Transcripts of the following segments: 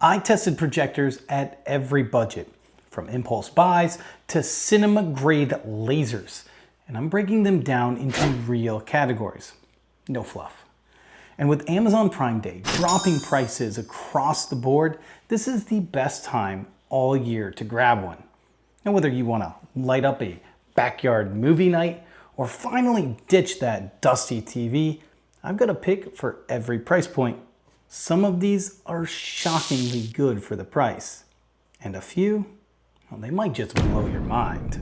I tested projectors at every budget, from impulse buys to cinema grade lasers, and I'm breaking them down into real categories. No fluff. And with Amazon Prime Day dropping prices across the board, this is the best time all year to grab one. And whether you want to light up a backyard movie night or finally ditch that dusty TV, I've got a pick for every price point. Some of these are shockingly good for the price, and a few, well, they might just blow your mind.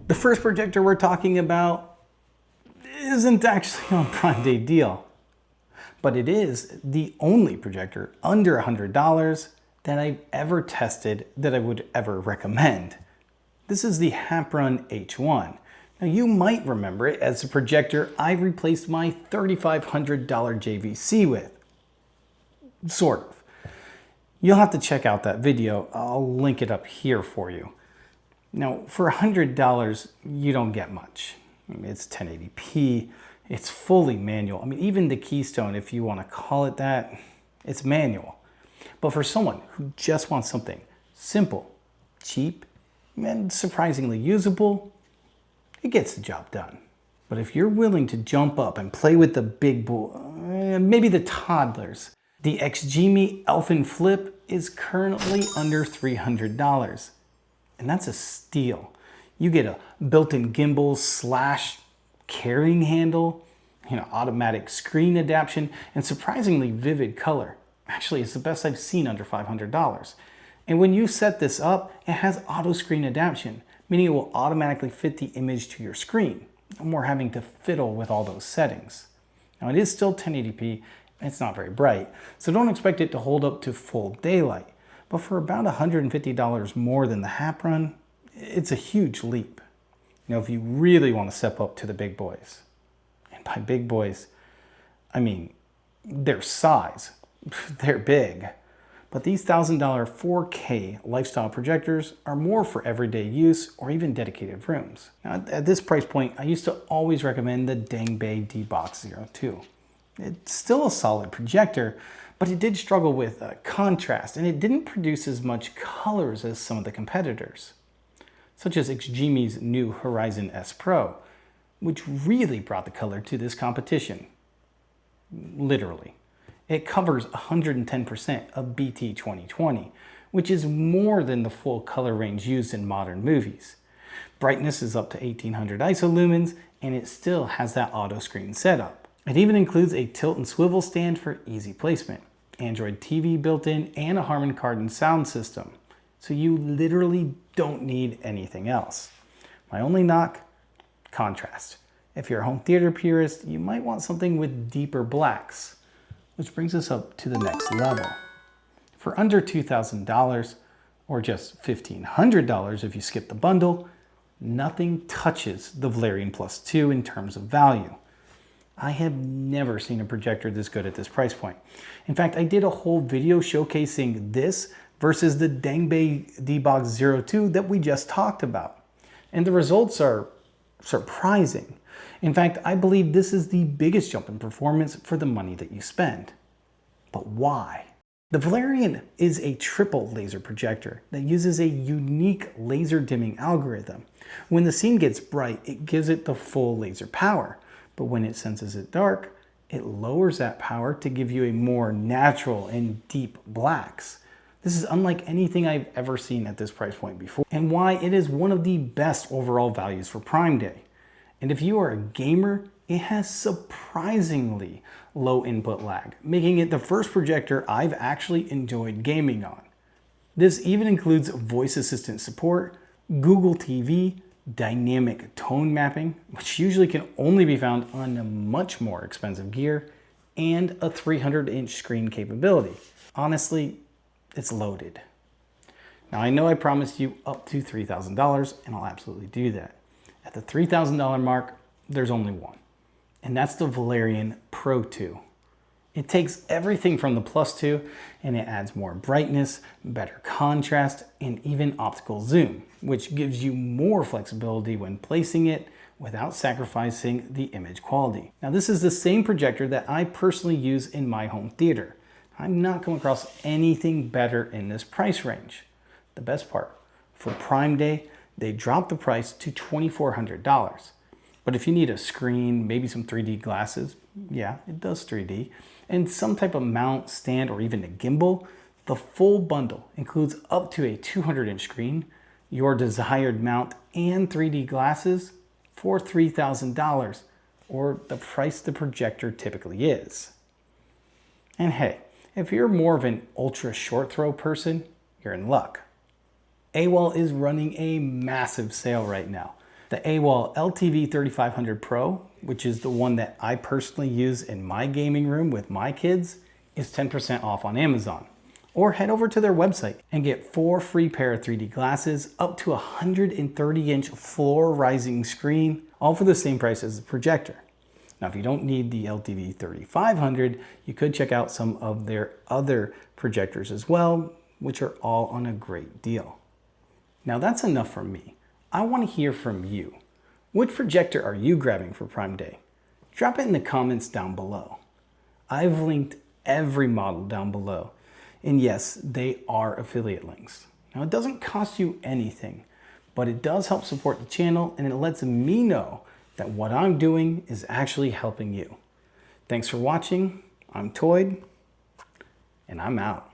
The first projector we're talking about isn't actually on Prime Day deal, but it is the only projector under $100 that I've ever tested that I would ever recommend. This is the Hapron H1. Now you might remember it as the projector I replaced my $3,500 JVC with. Sort of. You'll have to check out that video. I'll link it up here for you. Now, for $100, you don't get much. I mean, it's 1080p. It's fully manual. I mean, even the Keystone, if you want to call it that, it's manual. But for someone who just wants something simple, cheap, and surprisingly usable, it gets the job done. But if you're willing to jump up and play with the big boy, maybe the toddlers, the Xgimi Elfin Flip is currently under $300, and that's a steal. You get a built-in gimbal / carrying handle, automatic screen adaptation, and surprisingly vivid color. Actually, it's the best I've seen under $500. And when you set this up, it has auto screen adaptation, meaning it will automatically fit the image to your screen, no more having to fiddle with all those settings. Now it is still 1080p, it's not very bright, so don't expect it to hold up to full daylight. But for about $150 more than the Hapron, it's a huge leap. If you really want to step up to the big boys, and by big boys, I mean their size, they're big. But these $1,000 4K lifestyle projectors are more for everyday use or even dedicated rooms. Now, at this price point, I used to always recommend the Dangbei D-Box 02. It's still a solid projector, but it did struggle with contrast, and it didn't produce as much colors as some of the competitors, such as Xgimi's new Horizon S Pro, which really brought the color to this competition. Literally. It covers 110% of BT 2020, which is more than the full color range used in modern movies. Brightness is up to 1800 ISO and it still has that auto screen setup. It even includes a tilt and swivel stand for easy placement, Android TV built in, and a Harman Kardon sound system. So you literally don't need anything else. My only knock? Contrast. If you're a home theater purist, you might want something with deeper blacks. Which brings us up to the next level. For under $2,000, or just $1,500 if you skip the bundle, nothing touches the Valerion Plus 2 in terms of value. I have never seen a projector this good at this price point. In fact, I did a whole video showcasing this versus the Dangbei D-Box 02 that we just talked about. And the results are surprising. In fact, I believe this is the biggest jump in performance for the money that you spend. But why? The Valerion is a triple laser projector that uses a unique laser dimming algorithm. When the scene gets bright, it gives it the full laser power. But when it senses it dark, it lowers that power to give you a more natural and deep blacks. This is unlike anything I've ever seen at this price point before, and why it is one of the best overall values for Prime Day. And if you are a gamer, it has surprisingly low input lag, making it the first projector I've actually enjoyed gaming on. This even includes voice assistant support, Google TV, dynamic tone mapping, which usually can only be found on much more expensive gear, and a 300-inch screen capability. Honestly, it's loaded. Now I know I promised you up to $3,000, and I'll absolutely do that. At the $3,000 mark, there's only one, and that's the Valerion Pro 2. It takes everything from the Plus 2 and it adds more brightness, better contrast, and even optical zoom, which gives you more flexibility when placing it without sacrificing the image quality. Now this is the same projector that I personally use in my home theater. I've not come across anything better in this price range. The best part, for Prime Day, they dropped the price to $2,400. But if you need a screen, maybe some 3D glasses, yeah, it does 3D, and some type of mount, stand, or even a gimbal, the full bundle includes up to a 200-inch screen, your desired mount, and 3D glasses for $3,000, or the price the projector typically is. And hey, if you're more of an ultra short throw person, you're in luck. AWOL is running a massive sale right now. The AWOL LTV 3500 Pro, which is the one that I personally use in my gaming room with my kids, is 10% off on Amazon. Or head over to their website and get 4 free pair of 3D glasses, up to a 130-inch floor rising screen, all for the same price as the projector. Now, if you don't need the LTV 3500, you could check out some of their other projectors as well, which are all on a great deal. Now that's enough from me. I want to hear from you. Which projector are you grabbing for Prime Day? Drop it in the comments down below. I've linked every model down below. And yes, they are affiliate links. Now it doesn't cost you anything, but it does help support the channel and it lets me know that what I'm doing is actually helping you. Thanks for watching. I'm Toyd, and I'm out.